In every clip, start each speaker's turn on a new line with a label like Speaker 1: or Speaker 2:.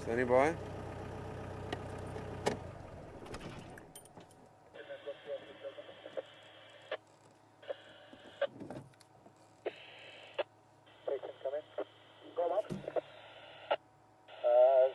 Speaker 1: Standing by.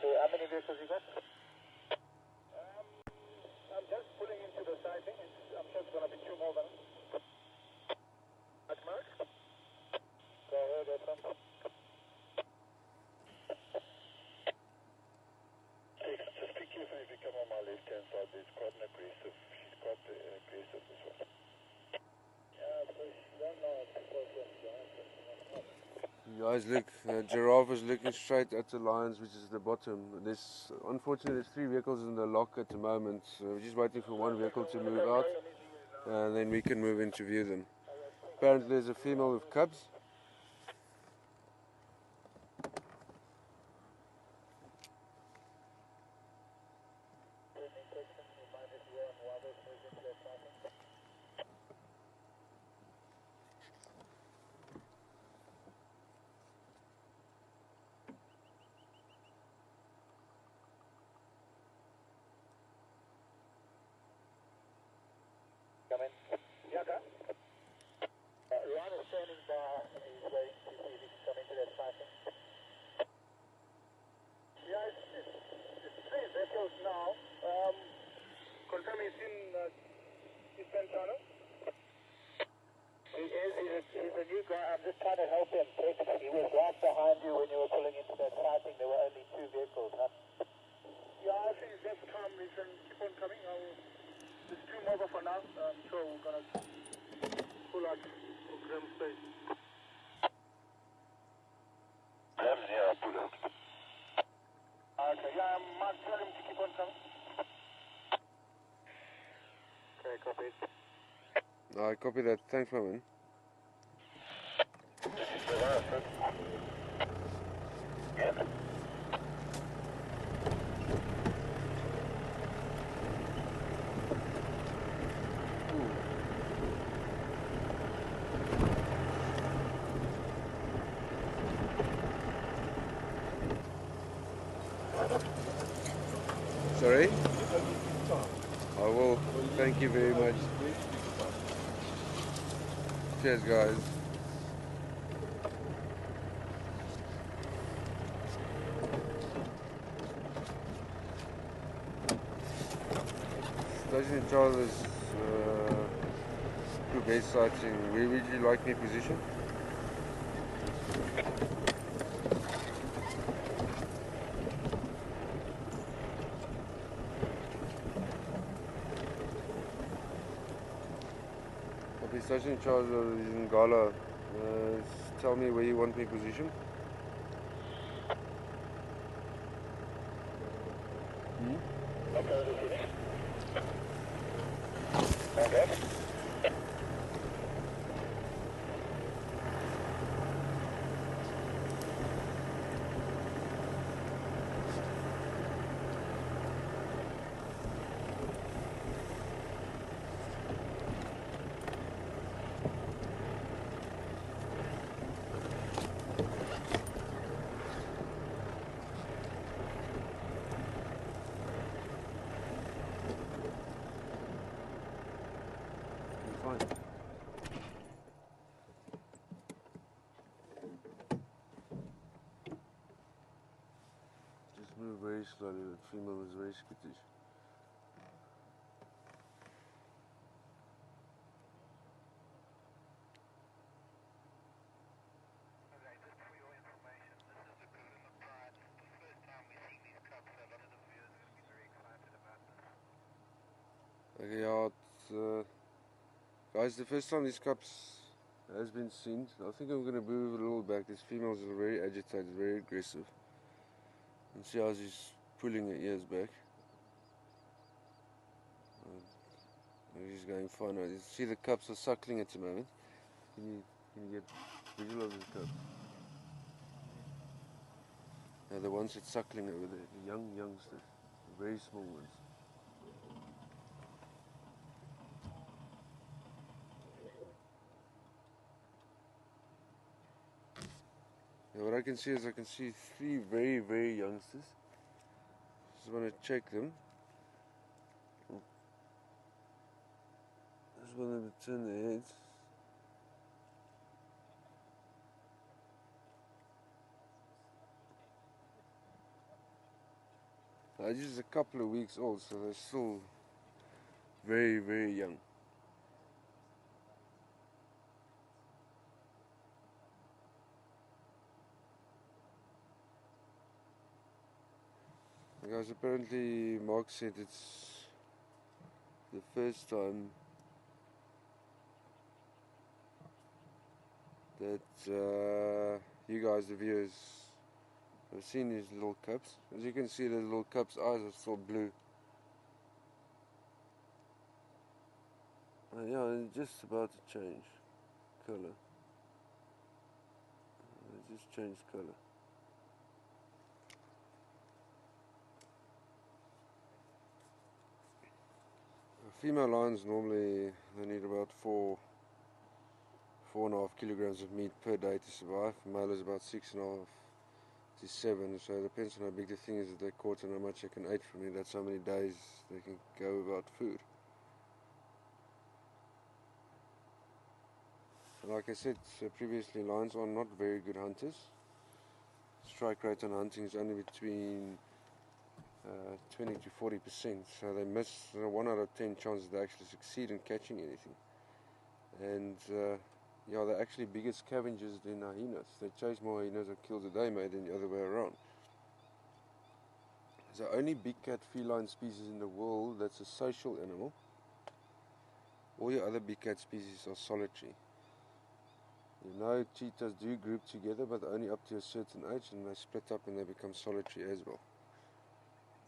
Speaker 2: So how many vehicles you got? I'm just pulling into the sighting. I'm sure it's going to be 2 more than. Mark? Go ahead, Edson. Just be careful if you come on my left-hand side. There's quite an aggressive. She's quite aggressive, this one. Yeah, so she don't know it's close to
Speaker 1: You guys look, giraffe is looking straight at the lions, which is at the bottom. Unfortunately, there's 3 vehicles in the lock at the moment. So we're just waiting for 1 vehicle to move out, and then we can move in to view them. Apparently, there's a female with cubs.
Speaker 2: Come in. Yaka. Ron is standing by. He's waiting to see if he can come into that sighting. Yeah, it's 3 vehicles now. Confirm he's in Eastern Channel. He's a new guy. I'm just trying to help him. He was right behind you when you were pulling into that sighting. There were only 2 vehicles, huh? Yeah, I think it's just calm. We can keep on coming. There's 2 more for now. I'm sure we're going to pull out for Grim space. Grim 0, pull out. Okay, yeah, Mark, tell him to keep on coming. Okay, copy.
Speaker 1: I copy that. Thanks, my man.
Speaker 2: This is the last one. Yeah.
Speaker 1: Sorry? I will. Thank you very much. Cheers, guys. Station Charles, to base sighting. Where would you like me position? Copy. Station Charles is in Gala. Tell me where you want me position.
Speaker 2: Okay.
Speaker 1: Fine. Just move very slowly. That female is very skittish.
Speaker 2: Okay, just for your information, this is the Nkuhuma Pride. This is the first time we've seen these cups, so a lot of the viewers are going to be very excited about this.
Speaker 1: Okay, yeah, guys, the first time these cups has been seen, I think I'm going to move a little back. This females are very agitated, very aggressive. And see how she's pulling her ears back. She's going fine now. You see the cups are suckling at the moment. Can you get visual of the cups? Yeah, the ones that's suckling over there, the youngsters, the very small ones. Now what I can see is 3 very youngsters. Just want to check them. Just want to turn their heads. They're just a couple of weeks old, so they're still very, very young. Because apparently Mark said it's the first time that you guys, the viewers, have seen these little cubs. As you can see, the little cub's eyes are still blue. Yeah, it's just about to change color. It just changed color. Female lions normally they need about 4.5 kilograms of meat per day to survive. Male is about 6.5 to 7. So it depends on how big the thing is that they caught and how much they can eat from it. That's how many days they can go without food. Like I said previously, lions are not very good hunters. Strike rate on hunting is only between 20 to 40%, so they miss 1 out of 10 chances they actually succeed in catching anything. And yeah, they're actually bigger scavengers than hyenas. They chase more hyenas or kills a day made than the other way around. It's the only big cat feline species in the world that's a social animal. All your other big cat species are solitary. You know, cheetahs do group together, but only up to a certain age, and they split up and they become solitary as well.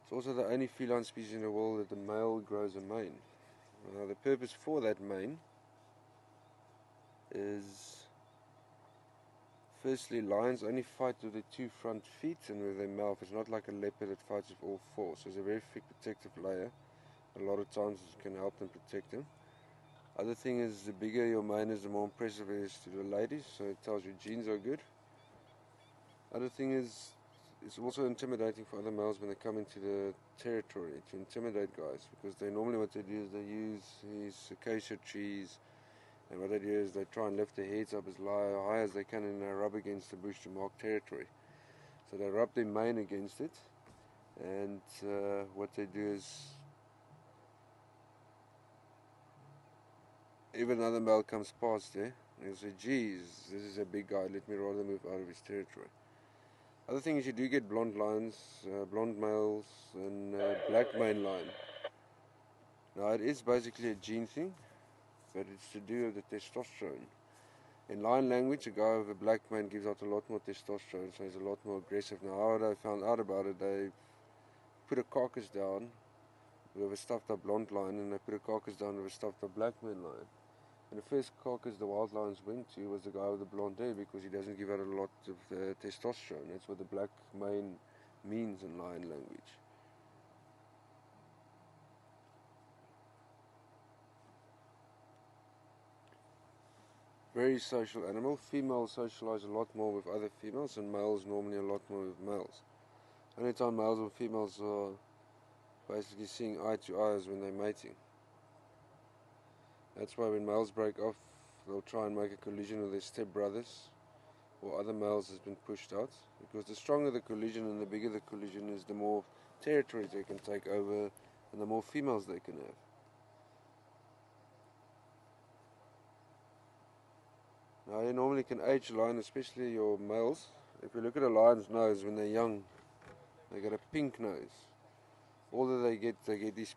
Speaker 1: It's also the only feline species in the world that the male grows a mane. Now, the purpose for that mane is, firstly, lions only fight with their 2 front feet and with their mouth. It's not like a leopard that fights with all 4. So it's a very thick protective layer. A lot of times it can help them protect them. Other thing is, the bigger your mane is, the more impressive it is to the ladies, so it tells you genes are good. Other thing is, it's also intimidating for other males when they come into the territory to intimidate guys, because normally what they do is they use these acacia trees, and what they do is they try and lift their heads up as high as they can and they rub against the bush to mark territory. So they rub their mane against it, and what they do is, if another male comes past there, they'll say, geez, this is a big guy, let me rather move out of his territory. Other thing is, you do get blonde lions, blonde males, and black mane lion. Now it is basically a gene thing, but it's to do with the testosterone. In lion language, a guy with a black mane gives out a lot more testosterone, so he's a lot more aggressive. Now how they found out about it, they put a carcass down with a stuffed up blonde lion, and they put a carcass down with a stuffed up black mane lion. And the first carcass the wild lions went to was the guy with the blonde hair, because he doesn't give out a lot of testosterone. That's what the black mane means in lion language. Very social animal. Females socialize a lot more with other females, and males normally a lot more with males. Only time males and females are basically seeing eye to eye is when they're mating. That's why when males break off, they'll try and make a collision with their stepbrothers or other males has been pushed out, because the stronger the collision and the bigger the collision is, the more territories they can take over and the more females they can have. Now you normally can age a lion, especially your males. If you look at a lion's nose when they're young, they got a pink nose. All that they get these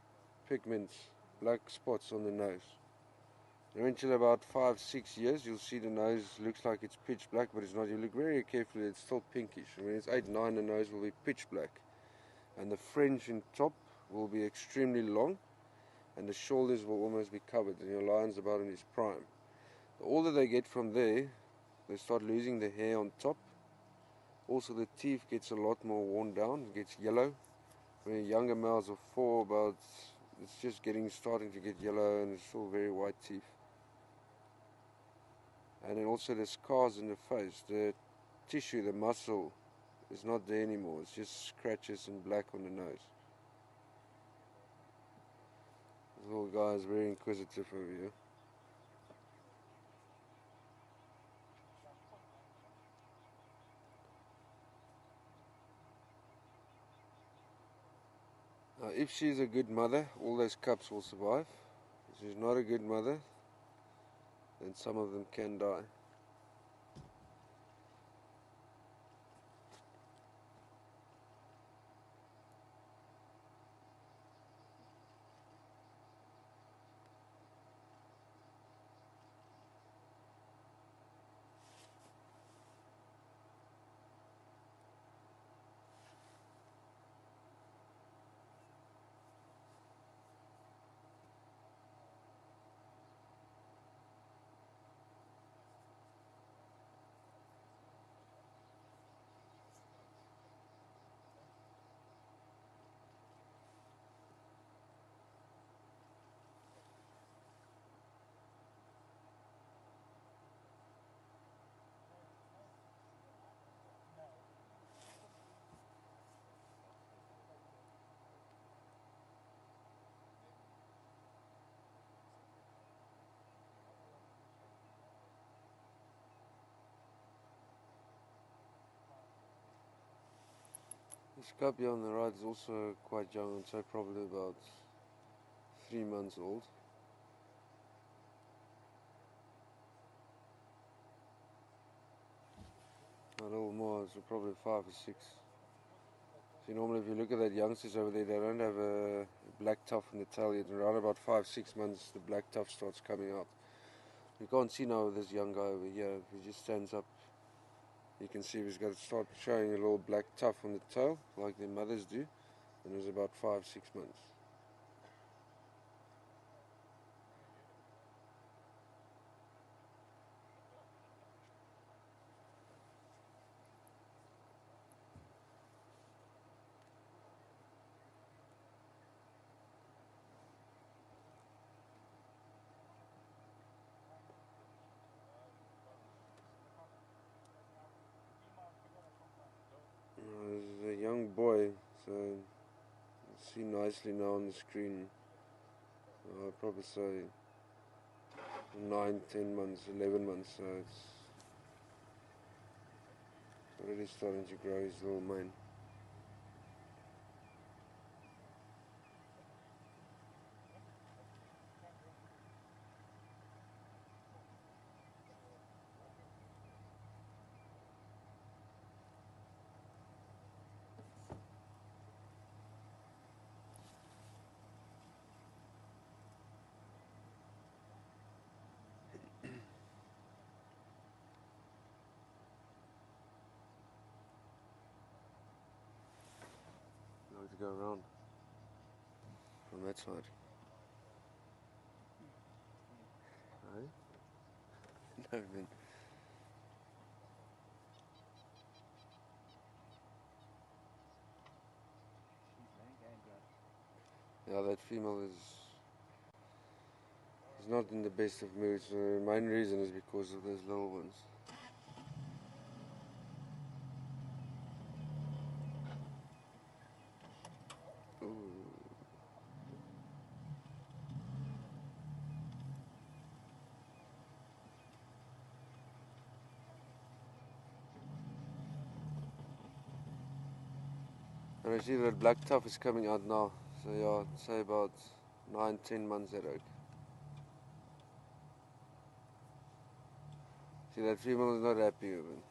Speaker 1: pigments, black spots on the nose. And until about 5-6 years, you'll see the nose looks like it's pitch black, but it's not. You look very carefully, it's still pinkish. And when it's 8-9, the nose will be pitch black. And the fringe in top will be extremely long, and the shoulders will almost be covered, and your lion's about in his prime. The older they get from there, they start losing the hair on top. Also the teeth gets a lot more worn down, it gets yellow. When younger males are 4, about, it's just starting to get yellow, and it's still very white teeth. And then also the scars in the face, the tissue, the muscle is not there anymore, it's just scratches and black on the nose. This little guy is very inquisitive over here. If she's a good mother, all those cubs will survive. If she's not a good mother, then some of them can die. This cub here on the right is also quite young, I'd say probably about 3 months old. A little more, so probably 5 or 6. See, normally if you look at that youngsters over there, they don't have a black tuft in the tail yet. Around about 5-6 months, the black tuft starts coming out. You can't see now this young guy over here. If he just stands up, you can see he's got to start showing a little black tuft on the tail, like their mothers do. And it was about 5-6 months. He's a young boy, so you see nicely now on the screen. I'd probably say 9, 10 months, 11 months, so it's already starting to grow his little mane. Now to go around from that side. Right? No, man. Yeah, that female is not in the best of moods. The main reason is because of those little ones. Ooh. And I see that black tuft is coming out now. So yeah, I'd say about 9, 10 months at oak. See, that female is not happy with it.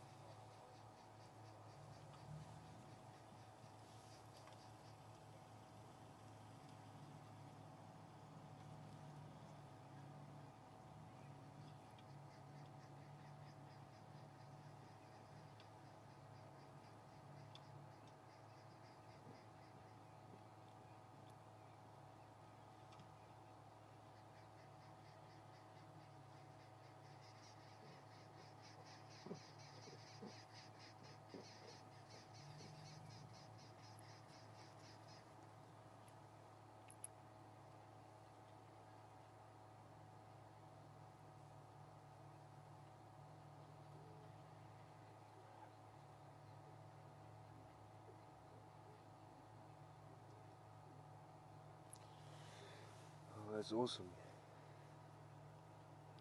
Speaker 1: That's awesome.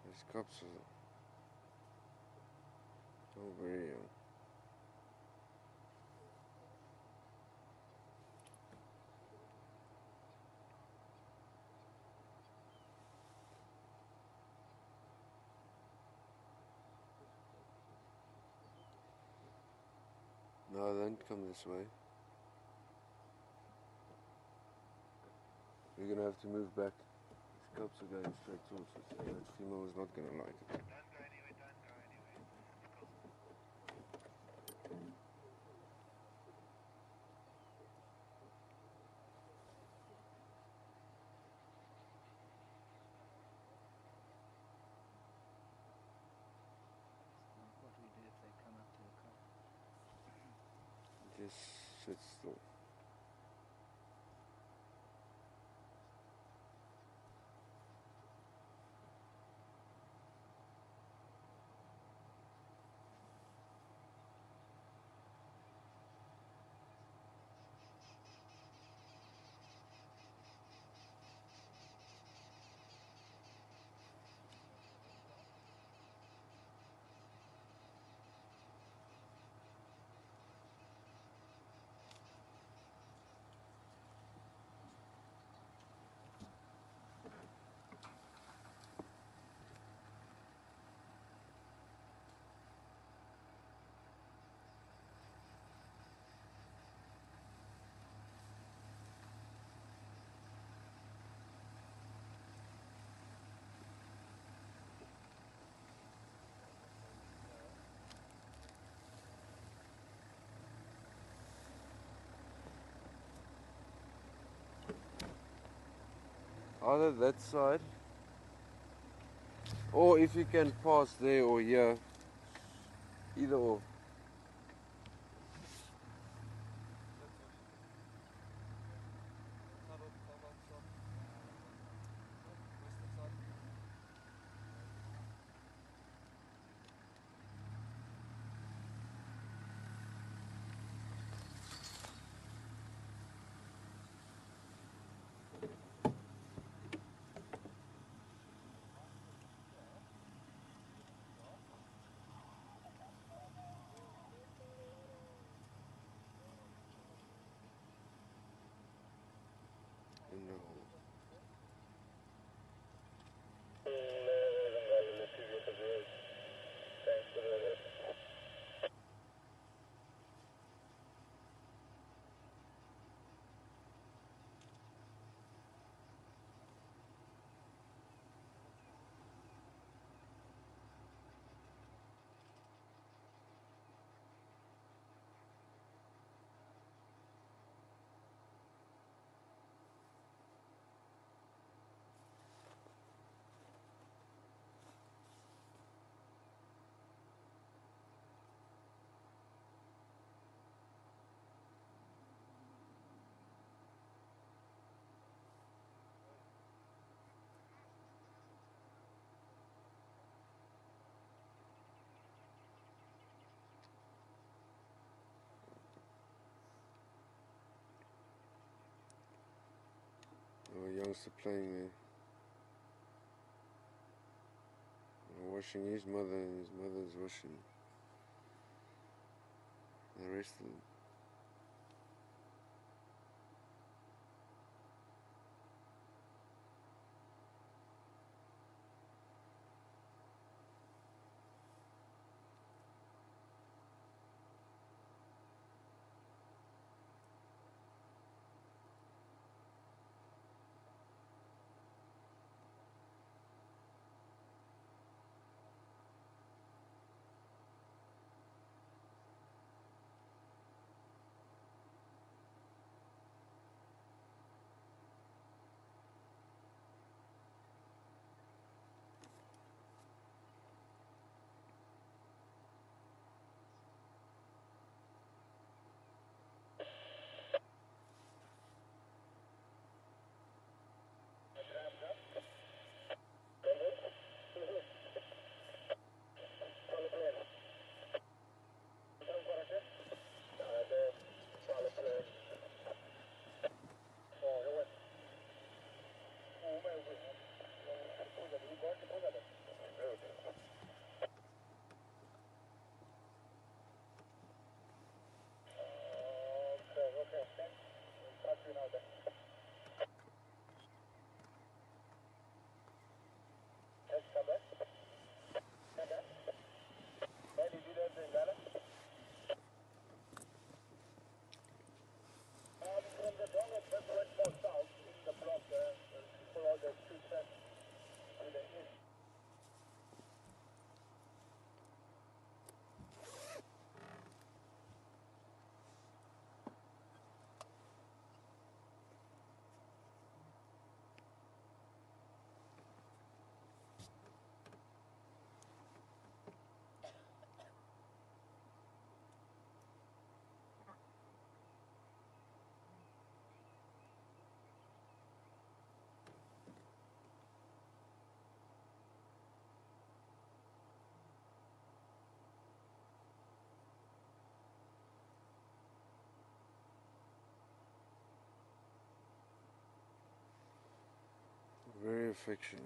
Speaker 1: These cups are very young. No, don't come this way. We're gonna have to move back. These cups are going straight towards us. That female is not gonna like it.
Speaker 2: Don't go anywhere, don't go anywhere.
Speaker 3: What do we do if they come up to the car?
Speaker 1: Just sit still. Either that side, or if you can pass there or here, either or. In the hole. A youngster playing there. Washing his mother, and his mother's washing the rest of them. very affectionate.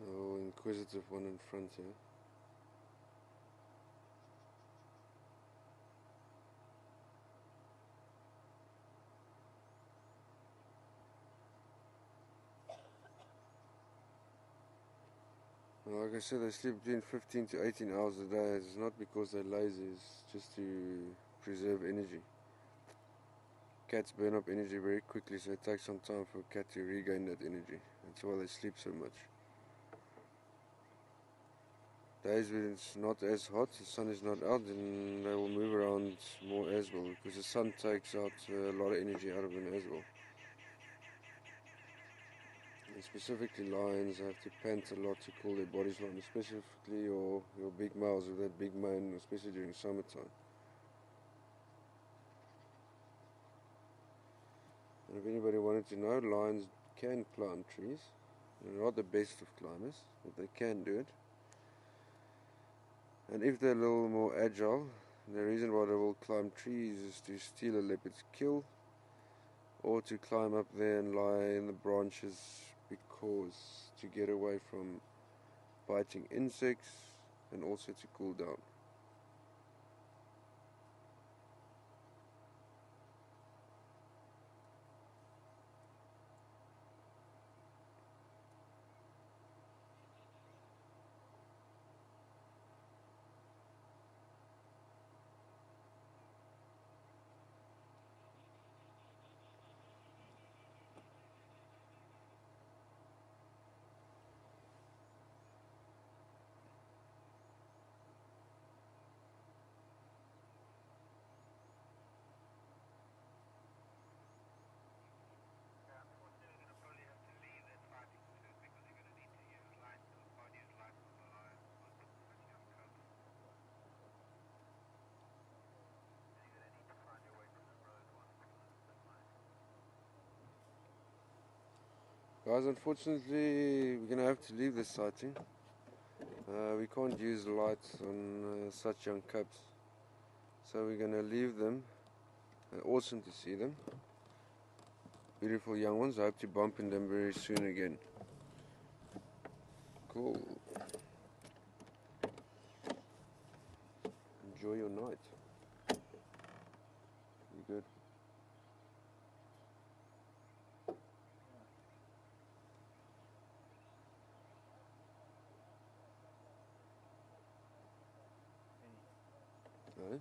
Speaker 1: Oh, inquisitive one in front here. Like I said, they sleep between 15 to 18 hours a day. It's not because they're lazy, it's just to preserve energy. Cats burn up energy very quickly, so it takes some time for a cat to regain that energy. That's why they sleep so much. Days when it's not as hot, the sun is not out, then they will move around more as well, because the sun takes out a lot of energy out of them as well. And specifically lions have to pant a lot to cool their bodies down, specifically your big males with that big mane, especially during summertime. And if anybody wanted to know, lions can climb trees. They're not the best of climbers, but they can do it. And if they're a little more agile, the reason why they will climb trees is to steal a leopard's kill, or to climb up there and lie in the branches because to get away from biting insects and also to cool down. Guys, unfortunately, we're going to have to leave this sighting. We can't use light on such young cubs. So we're going to leave them. Awesome to see them. Beautiful young ones. I hope to bump in them very soon again. Cool. Enjoy your night. You good? No?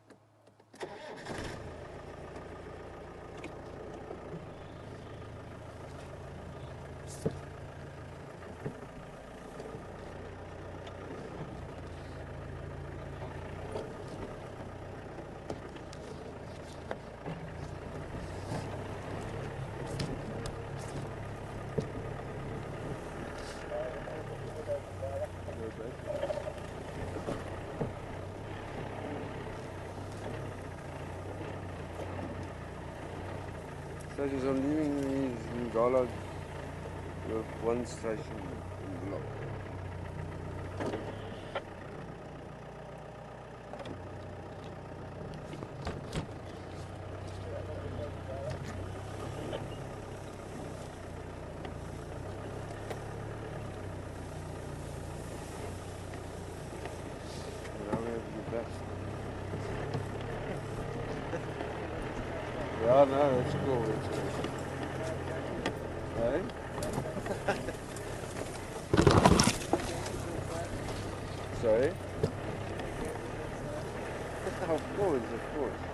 Speaker 1: Stations, I'm leaving these Ngala with one station block. Yeah, no, that's cool. That's cool. Hey? Sorry? Of course, of course.